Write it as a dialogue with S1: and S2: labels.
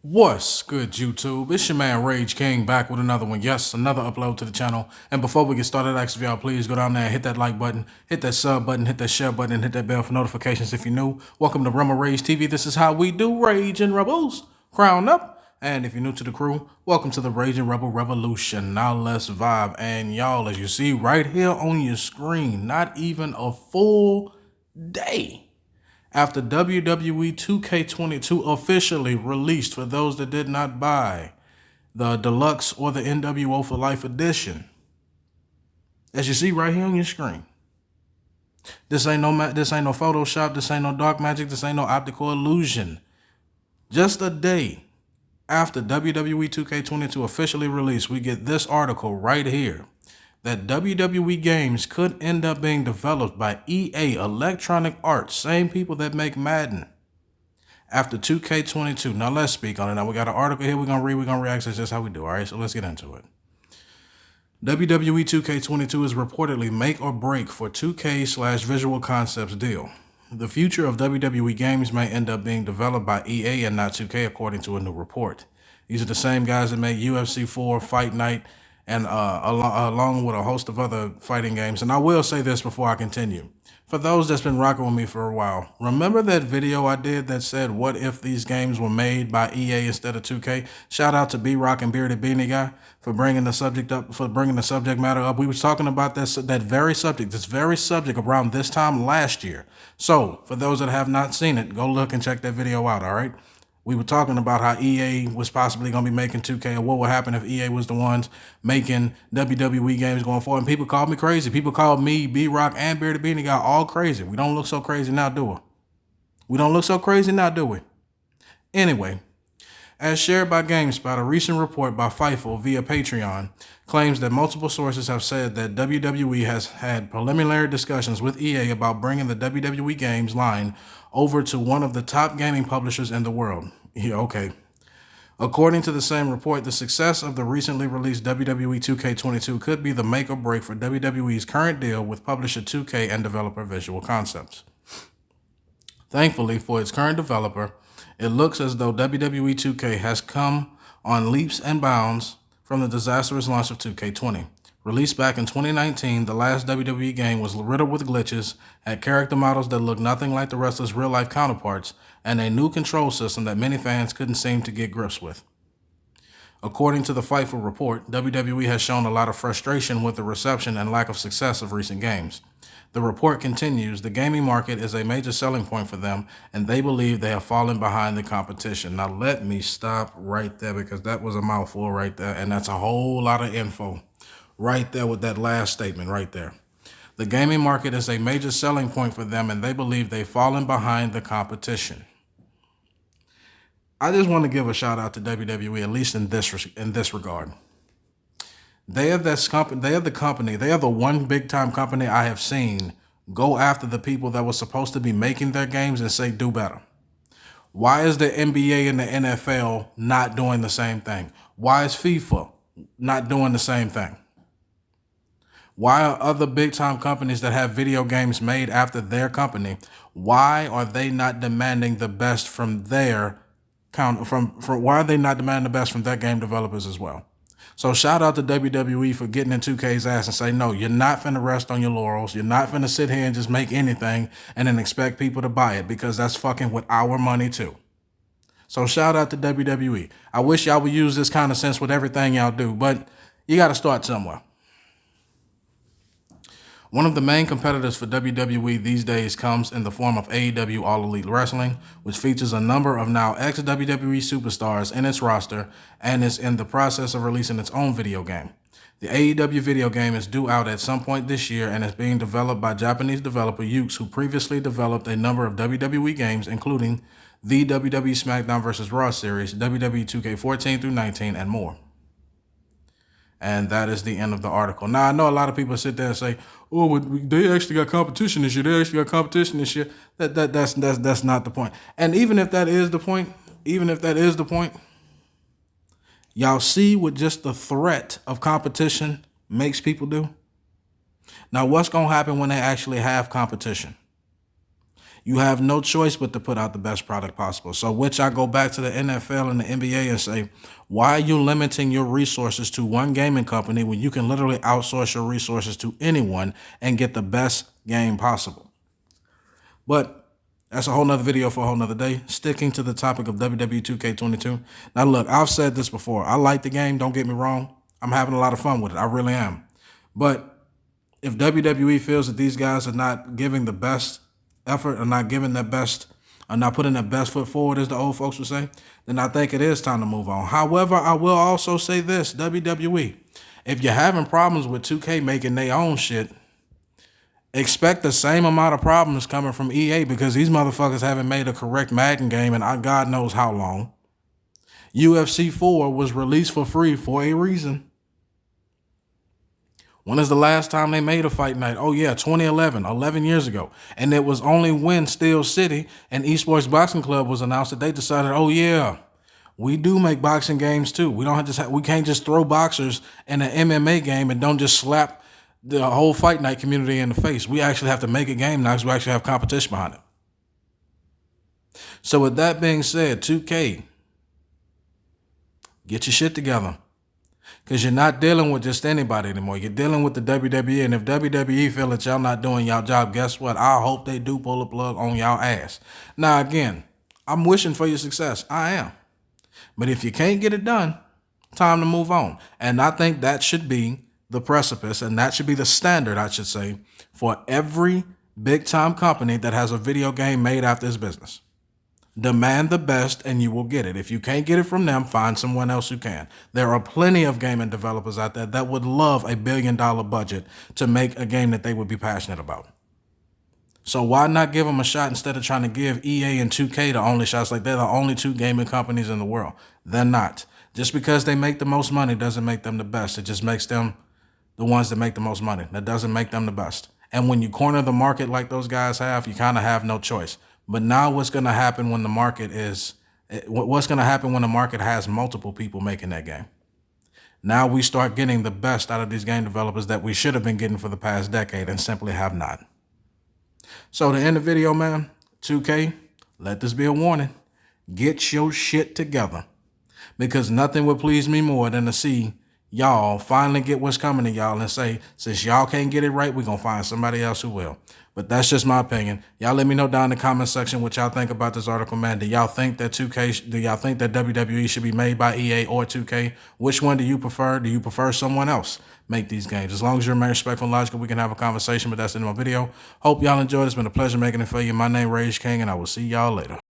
S1: What's good, YouTube? It's your man Rage King back with another one. Yes, another upload to the channel. And before we get started, I ask if y'all please go down there and hit that like button, hit that sub button, hit that share button, and hit that bell for notifications if you're new. Welcome to Rumble Rage TV. This is how we do Rage and Rebels. Crown up. And if you're new to the crew, welcome to the Rage and Rebel Revolution. Now let's vibe. And y'all, as you see right here on your screen, not even a full day after WWE 2K22 officially released, for those that did not buy the Deluxe or the NWO for Life edition, as you see right here on your screen, this ain't no Photoshop, this ain't no dark magic, this ain't no optical illusion. Just a day after WWE 2K22 officially released, we get this article right here that WWE games could end up being developed by EA Electronic Arts, same people that make Madden, after 2K22. Now let's speak on it. Now we got an article here we're going to read, we're going to react. That's just how we do, all right? So let's get into it. WWE 2K22 is reportedly make or break for 2K/Visual Concepts deal. The future of WWE games may end up being developed by EA and not 2K, according to a new report. These are the same guys that made UFC 4, Fight Night, and along with a host of other fighting games. And I will say this before I continue. For those that's been rocking with me for a while, remember that video I did that said, what if these games were made by EA instead of 2K? Shout out to B-Rock and Bearded Beanie Guy for bringing the subject matter up. We was talking about this very subject around this time last year. So for those that have not seen it, go look and check that video out, all right? We were talking about how EA was possibly going to be making 2K, or what would happen if EA was the ones making WWE games going forward. And people called me crazy. People called me, B-Rock, and Bearded Beanie Guy all crazy. We don't look so crazy now, do we? We don't look so crazy now, do we? Anyway, as shared by GameSpot, a recent report by Fightful via Patreon claims that multiple sources have said that WWE has had preliminary discussions with EA about bringing the WWE games line over to one of the top gaming publishers in the world. Yeah, okay. According to the same report, the success of the recently released WWE 2K22 could be the make or break for WWE's current deal with publisher 2K and developer Visual Concepts. Thankfully for its current developer, it looks as though WWE 2K has come on leaps and bounds from the disastrous launch of 2K20. Released back in 2019, the last WWE game was riddled with glitches, had character models that looked nothing like the wrestlers' real-life counterparts, and a new control system that many fans couldn't seem to get grips with. According to the Fightful report, WWE has shown a lot of frustration with the reception and lack of success of recent games. The report continues, the gaming market is a major selling point for them, and they believe they have fallen behind the competition. Now let me stop right there, because that was a mouthful right there, and that's a whole lot of info right there with that last statement right there. The gaming market is a major selling point for them, and they believe they've fallen behind the competition. I just want to give a shout out to WWE, at least in this regard. They are the one big time company I have seen go after the people that were supposed to be making their games and say, do better. Why is the NBA and the NFL not doing the same thing? Why is FIFA not doing the same thing? Why are other big time companies that have video games made after their company, why are they not demanding the best from their why are they not demanding the best from their game developers as well? So shout out to WWE for getting in 2K's ass and say, no, you're not finna rest on your laurels. You're not finna sit here and just make anything and then expect people to buy it, because that's fucking with our money too. So shout out to WWE. I wish y'all would use this kind of sense with everything y'all do, but you got to start somewhere. One of the main competitors for WWE these days comes in the form of AEW All Elite Wrestling, which features a number of now ex-WWE superstars in its roster and is in the process of releasing its own video game. The AEW video game is due out at some point this year and is being developed by Japanese developer Yuke's, who previously developed a number of WWE games, including the WWE SmackDown vs. Raw series, WWE 2K14 through 19, and more. And that is the end of the article. Now, I know a lot of people sit there and say, oh, they actually got competition this year. That's not the point. And even if that is the point, y'all see what just the threat of competition makes people do? Now, what's going to happen when they actually have competition? You have no choice but to put out the best product possible. So which I go back to the NFL and the NBA and say, why are you limiting your resources to one gaming company when you can literally outsource your resources to anyone and get the best game possible? But that's a whole nother video for a whole nother day. Sticking to the topic of WWE 2K22. Now look, I've said this before. I like the game, don't get me wrong. I'm having a lot of fun with it. I really am. But if WWE feels that these guys are not giving the best effort, or not giving their best, or not putting their best foot forward, as the old folks would say, then I think it is time to move on. However, I will also say this, WWE, if you're having problems with 2K making their own shit, expect the same amount of problems coming from EA, because these motherfuckers haven't made a correct Madden game in God knows how long. UFC 4 was released for free for a reason. When is the last time they made a fight night? Oh yeah, 2011, 11 years ago. And it was only when Steel City and Esports Boxing Club was announced that they decided, oh yeah, we do make boxing games too. We don't have to. We can't just throw boxers in an MMA game and don't just slap the whole fight night community in the face. We actually have to make a game now because we actually have competition behind it. So with that being said, 2K, get your shit together. Because you're not dealing with just anybody anymore. You're dealing with the WWE. And if WWE feel that y'all not doing y'all job, guess what? I hope they do pull the plug on y'all ass. Now, again, I'm wishing for your success. I am. But if you can't get it done, time to move on. And I think that should be the precipice, and that should be the standard, I should say, for every big-time company that has a video game made after its business. Demand the best and you will get it. If you can't get it from them, find someone else who can. There are plenty of gaming developers out there that would love $1 billion budget to make a game that they would be passionate about. So why not give them a shot instead of trying to give EA and 2K the only shots? Like, they're the only two gaming companies in the world. They're not. Just because they make the most money doesn't make them the best. It just makes them the ones that make the most money. That doesn't make them the best. And when you corner the market like those guys have, you kind of have no choice. But now what's going to happen when the market has multiple people making that game? Now we start getting the best out of these game developers that we should have been getting for the past decade and simply have not. So to end the video, man, 2K, let this be a warning. Get your shit together, because nothing would please me more than to see y'all finally get what's coming to y'all and say, since y'all can't get it right, we're going to find somebody else who will. But that's just my opinion. Y'all let me know down in the comment section what y'all think about this article, man. Do y'all think that WWE should be made by EA or 2K? Which one do you prefer? Do you prefer someone else make these games? As long as you're respectful and logical, we can have a conversation, but that's the end of my video. Hope y'all enjoyed. It's been a pleasure making it for you. My name is Rage King, and I will see y'all later.